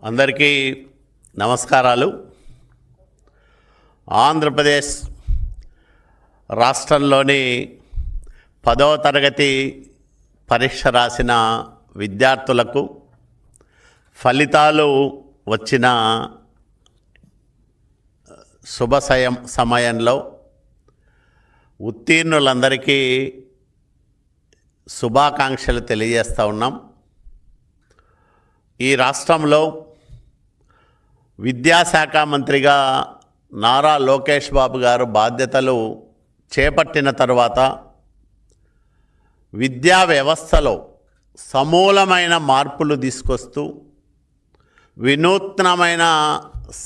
అందరికీ నమస్కారాలు. ఆంధ్రప్రదేశ్ రాష్ట్రంలోని 10వ తరగతి పరీక్ష రాసిన విద్యార్థులకు ఫలితాలు వచ్చిన సమయంలో ఉత్తీర్ణులందరికీ శుభాకాంక్షలు తెలియజేస్తూ ఉన్నాం. ఈ రాష్ట్రంలో విద్యాశాఖ మంత్రిగా నారా లోకేష్ బాబు గారు బాధ్యతలు చేపట్టిన తర్వాత విద్యా వ్యవస్థలో సమూలమైన మార్పులు తీసుకొస్తూ వినూత్నమైన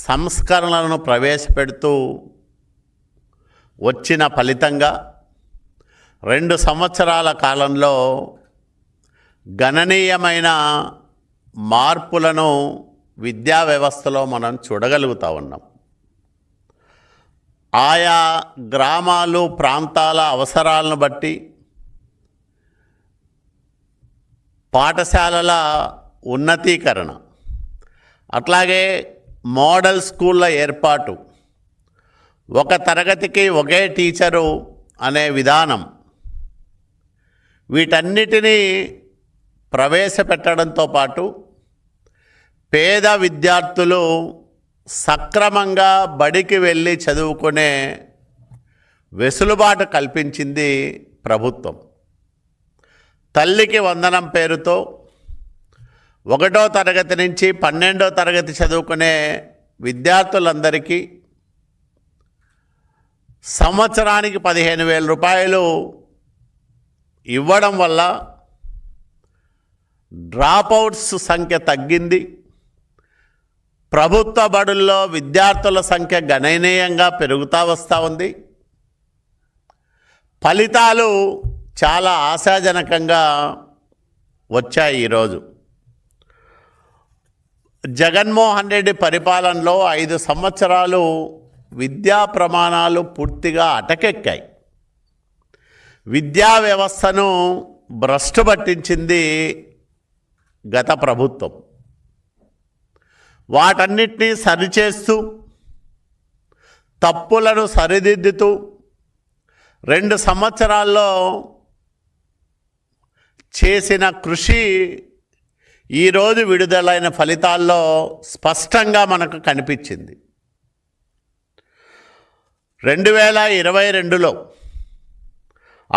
సంస్కరణలను ప్రవేశపెడుతూ వచ్చిన ఫలితంగా 2 సంవత్సరాల కాలంలో గణనీయమైన మార్పులను విద్యా వ్యవస్థలో మనం చూడగలుగుతూ ఉన్నాం. ఆయా గ్రామాలు ప్రాంతాల అవసరాలను బట్టి పాఠశాలల ఉన్నతీకరణ, అట్లాగే మోడల్ స్కూళ్ళ ఏర్పాటు, ఒక తరగతికి ఒకే టీచరు అనే విధానం, వీటన్నిటినీ ప్రవేశపెట్టడంతో పాటు పేద విద్యార్థులు సక్రమంగా బడికి వెళ్ళి చదువుకునే వెసులుబాటు కల్పించింది ప్రభుత్వం. తల్లికి వందనం పేరుతో 1వ తరగతి నుంచి 12వ తరగతి చదువుకునే విద్యార్థులందరికీ సంవత్సరానికి 15,000 రూపాయలు ఇవ్వడం వల్ల డ్రాపౌట్స్ సంఖ్య తగ్గింది. ప్రభుత్వ బడుల్లో విద్యార్థుల సంఖ్య గణనీయంగా పెరుగుతూ వస్తూ ఉంది. ఫలితాలు చాలా ఆశాజనకంగా వచ్చాయి. ఈరోజు జగన్మోహన్ రెడ్డి పరిపాలనలో 5 సంవత్సరాలు విద్యా ప్రమాణాలు పూర్తిగా అటకెక్కాయి. విద్యా వ్యవస్థను భ్రష్టు పట్టించింది గత ప్రభుత్వం. వాటన్నిటినీ సరిచేస్తూ తప్పులను సరిదిద్దుతూ 2 సంవత్సరాల్లో చేసిన కృషి ఈరోజు విడుదలైన ఫలితాల్లో స్పష్టంగా మనకు కనిపించింది. 2022లో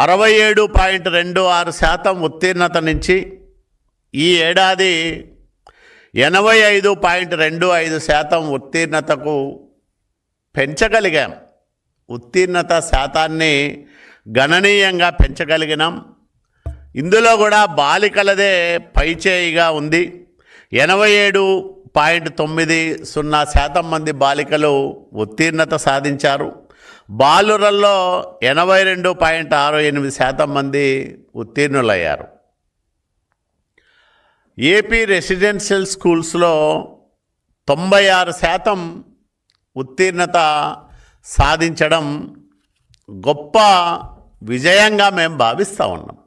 67.26% ఉత్తీర్ణత నుంచి ఈ ఏడాది 85.25% ఉత్తీర్ణతకు పెంచగలిగాం. ఉత్తీర్ణత శాతాన్ని గణనీయంగా పెంచగలిగినాం. ఇందులో కూడా బాలికలదే పైచేయిగా ఉంది. 87.90% మంది బాలికలు ఉత్తీర్ణత సాధించారు. బాలురల్లో 82.68% మంది ఉత్తీర్ణులయ్యారు. ఏపీ రెసిడెన్షియల్ స్కూల్స్లో 96% ఉత్తీర్ణత సాధించడం గొప్ప విజయంగా మేము భావిస్తూ ఉన్నాం.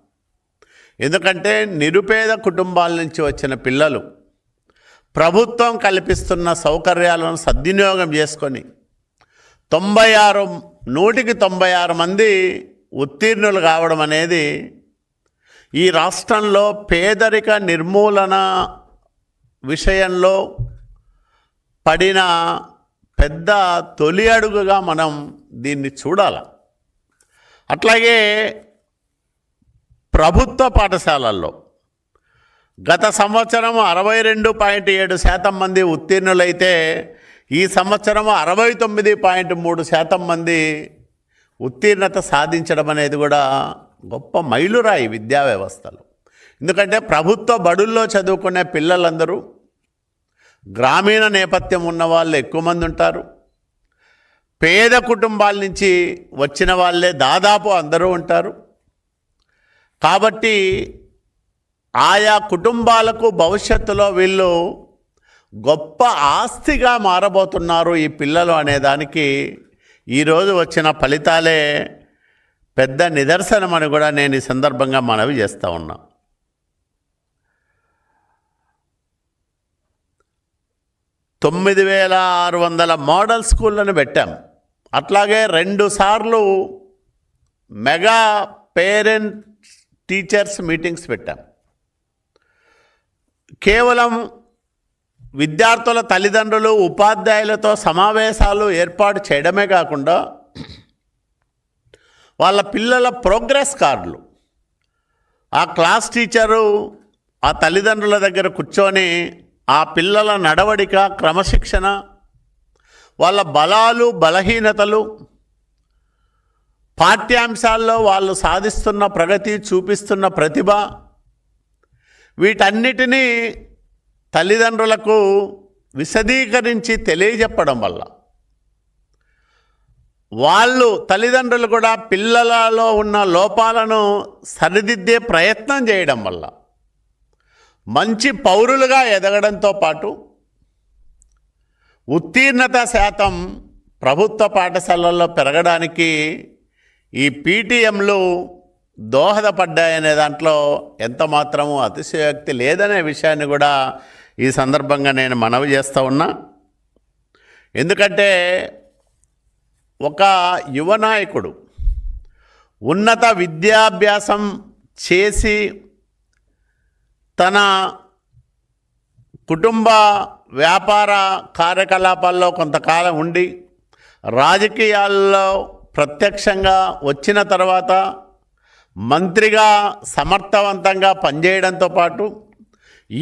ఎందుకంటే నిరుపేద కుటుంబాల నుంచి వచ్చిన పిల్లలు ప్రభుత్వం కల్పిస్తున్న సౌకర్యాలను సద్వినియోగం చేసుకొని 96 మంది ఉత్తీర్ణులు కావడం అనేది ఈ రాష్ట్రంలో పేదరిక నిర్మూలన విషయంలో పడిన పెద్ద తొలి అడుగుగా మనం దీన్ని చూడాలి. అట్లాగే ప్రభుత్వ పాఠశాలల్లో గత సంవత్సరం 62.7% మంది ఉత్తీర్ణులైతే ఈ సంవత్సరం 69.3% మంది ఉత్తీర్ణత సాధించడం అనేది కూడా గొప్ప మైలురాయి విద్యా వ్యవస్థలో. ఎందుకంటే ప్రభుత్వ బడుల్లో చదువుకునే పిల్లలందరూ గ్రామీణ నేపథ్యం ఉన్న వాళ్ళు ఎక్కువ మంది ఉంటారు. పేద కుటుంబాల నుంచి వచ్చిన వాళ్ళే దాదాపు అందరూ ఉంటారు. కాబట్టి ఆయా కుటుంబాలకు భవిష్యత్తులో వీళ్ళు గొప్ప ఆస్తిగా మారబోతున్నారు ఈ పిల్లలు అనేదానికి ఈరోజు వచ్చిన ఫలితాలే పెద్ద నిదర్శనమని కూడా నేను ఈ సందర్భంగా మనవి చేస్తూ ఉన్నా. 9600 మోడల్ స్కూళ్ళను పెట్టాం. అట్లాగే 2 సార్లు మెగా పేరెంట్ టీచర్స్ మీటింగ్స్ పెట్టాం. కేవలం విద్యార్థుల తల్లిదండ్రులు ఉపాధ్యాయులతో సమావేశాలు ఏర్పాటు చేయడమే కాకుండా వాళ్ళ పిల్లల ప్రోగ్రెస్ కార్డులు ఆ క్లాస్ టీచరు ఆ తల్లిదండ్రుల దగ్గర కూర్చొని ఆ పిల్లల నడవడిక, క్రమశిక్షణ, వాళ్ళ బలాలు, బలహీనతలు, పాఠ్యాంశాల్లో వాళ్ళు సాధిస్తున్న ప్రగతి, చూపిస్తున్న ప్రతిభ, వీటన్నిటినీ తల్లిదండ్రులకు విశదీకరించి తెలియజెప్పడం వల్ల వాళ్ళు తల్లిదండ్రులు కూడా పిల్లలలో ఉన్న లోపాలను సరిదిద్దే ప్రయత్నం చేయడం వల్ల మంచి పౌరులుగా ఎదగడంతో పాటు ఉత్తీర్ణత శాతం ప్రభుత్వ పాఠశాలల్లో పెరగడానికి ఈ పీటీఎంలు దోహదపడ్డాయనే దాంట్లో ఎంత మాత్రము అతిశయోక్తి లేదనే విషయాన్ని కూడా ఈ సందర్భంగా నేను మనవి చేస్తూ ఉన్నా. ఎందుకంటే ఒక యువ నాయకుడు ఉన్నత విద్యాభ్యాసం చేసి తన కుటుంబ వ్యాపార కార్యకలాపాల్లో కొంతకాలం ఉండి రాజకీయాల్లో ప్రత్యక్షంగా వచ్చిన తర్వాత మంత్రిగా సమర్థవంతంగా పనిచేయడంతో పాటు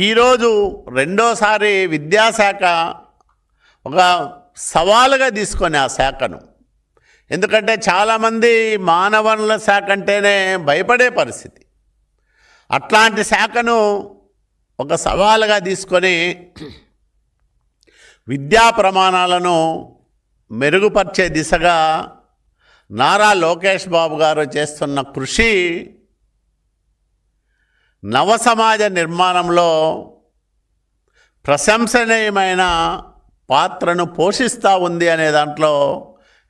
ఈరోజు రెండోసారి విద్యాశాఖ ఒక సవాలుగా తీసుకొని ఆ శాఖను, ఎందుకంటే చాలామంది మానవ వనరుల శాఖ అంటేనే భయపడే పరిస్థితి, అట్లాంటి శాఖను ఒక సవాలుగా తీసుకొని విద్యా ప్రమాణాలను మెరుగుపరిచే దిశగా నారా లోకేష్ బాబు గారు చేస్తున్న కృషి నవ సమాజ నిర్మాణంలో ప్రశంసనీయమైన పాత్రను పోషిస్తూ ఉంది అనే దాంట్లో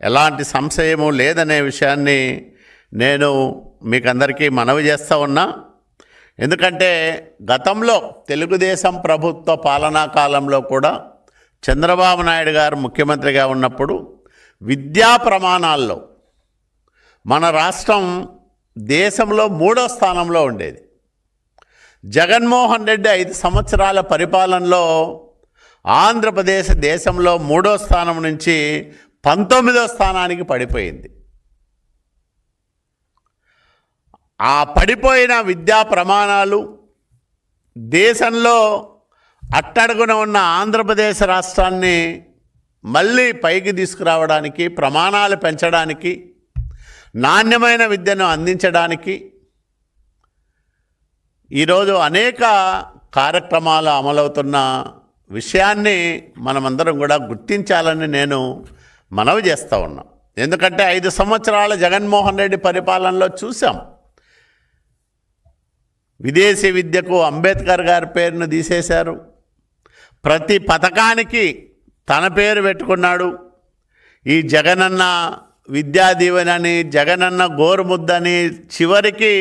ఎలాంటి సంశయము లేదనే విషయాన్ని నేను మీకందరికీ మనవి చేస్తూ ఉన్నా. ఎందుకంటే గతంలో తెలుగుదేశం ప్రభుత్వ పాలనా కాలంలో కూడా చంద్రబాబు నాయుడు గారు ముఖ్యమంత్రిగా ఉన్నప్పుడు విద్యా ప్రమాణాల్లో మన రాష్ట్రం దేశంలో 3వ స్థానంలో ఉండేది. జగన్మోహన్ రెడ్డి 5 సంవత్సరాల పరిపాలనలో ఆంధ్రప్రదేశ్ దేశంలో 3వ స్థానం నుంచి 19వ స్థానానికి పడిపోయింది. ఆ పడిపోయిన విద్యా ప్రమాణాలు దేశంలో అట్టడుగున ఉన్న ఆంధ్రప్రదేశ్ రాష్ట్రాన్ని మళ్ళీ పైకి తీసుకురావడానికి, ప్రమాణాలు పెంచడానికి, నాణ్యమైన విద్యను అందించడానికి ఈరోజు అనేక కార్యక్రమాలు అమలవుతున్న విషయాన్ని మనమందరం కూడా గుర్తించాలని నేను మనవి చేస్తూ ఉన్నాం. ఎందుకంటే 5 సంవత్సరాల జగన్మోహన్ రెడ్డి పరిపాలనలో చూసాం, విదేశీ విద్యకు అంబేద్కర్ గారి పేరును తీసేశారు, ప్రతి పథకానికి తన పేరు పెట్టుకున్నాడు. ఈ జగనన్న విద్యా దీవెనని, జగనన్న గోరుముద్దని, చివరికి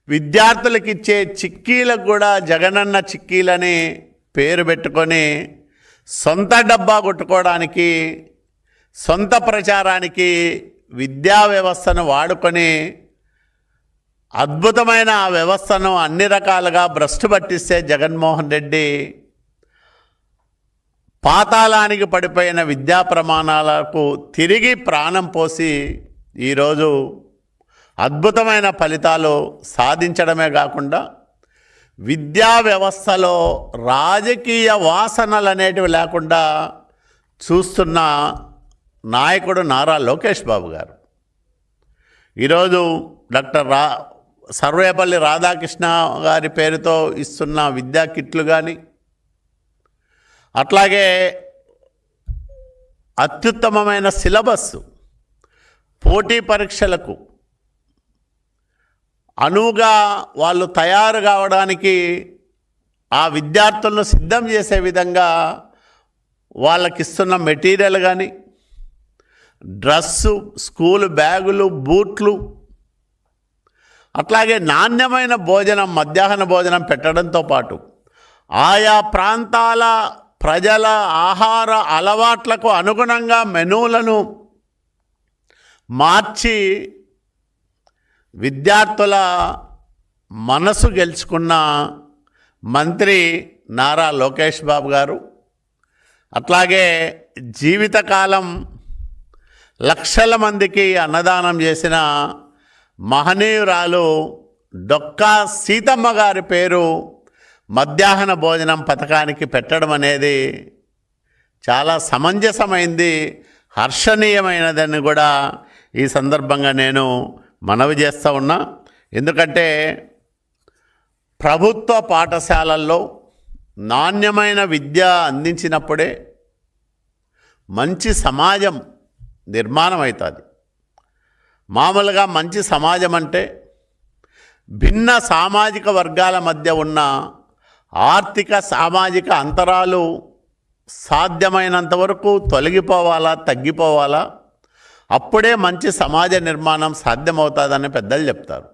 విద్యార్థులకు ఇచ్చే చిక్కీలకు కూడా జగనన్న చిక్కీలని పేరు పెట్టుకొని సొంత డబ్బా కొట్టుకోవడానికి, సొంత ప్రచారానికి విద్యా వ్యవస్థను వాడుకొని అద్భుతమైన ఆ వ్యవస్థను అన్ని రకాలుగా భ్రష్టు పట్టిస్తే జగన్మోహన్ రెడ్డి పాతాళానికి పడిపోయిన విద్యా ప్రమాణాలకు తిరిగి ప్రాణం పోసి ఈరోజు అద్భుతమైన ఫలితాలు సాధించడమే కాకుండా విద్యా వ్యవస్థలో రాజకీయ వాసనలు అనేటివి లేకుండా చూస్తున్న నాయకుడు నారా లోకేష్ బాబు గారు. ఈరోజు డాక్టర్ సర్వేపల్లి రాధాకృష్ణ గారి పేరుతో ఇస్తున్న విద్యా కిట్లు కానీ, అట్లాగే అత్యుత్తమమైన సిలబస్సు, పోటీ పరీక్షలకు అనువుగా వాళ్ళు తయారు కావడానికి ఆ విద్యార్థులను సిద్ధం చేసే విధంగా వాళ్ళకిస్తున్న మెటీరియల్ కానీ, డ్రస్సు, స్కూల్ బ్యాగులు, బూట్లు, అట్లాగే నాణ్యమైన భోజనం, మధ్యాహ్న భోజనం పెట్టడంతో పాటు ఆయా ప్రాంతాల ప్రజల ఆహార అలవాట్లకు అనుగుణంగా మెనూలను మార్చి విద్యార్థుల మనసు గెలుచుకున్న మంత్రి నారా లోకేష్ బాబు గారు, అట్లాగే జీవితకాలం లక్షల మందికి అన్నదానం చేసిన మహనీయురాలు డొక్కా సీతమ్మ గారి పేరు మధ్యాహ్న భోజనం పథకానికి పెట్టడం అనేది చాలా సమంజసమైంది, హర్షణీయమైనదని కూడా ఈ సందర్భంగా నేను మనవి చేస్తూ ఉన్నా. ఎందుకంటే ప్రభుత్వ పాఠశాలల్లో నాణ్యమైన విద్య అందించినప్పుడే మంచి సమాజం నిర్మాణం అవుతుంది. మామూలుగా మంచి సమాజం అంటే భిన్న సామాజిక వర్గాల మధ్య ఉన్న ఆర్థిక సామాజిక అంతరాలు సాధ్యమైనంత వరకు తొలగిపోవాలా, తగ్గిపోవాలా, అప్పుడే మంచి సమాజ నిర్మాణం సాధ్యమవుతుందని పెద్దలు చెప్తారు.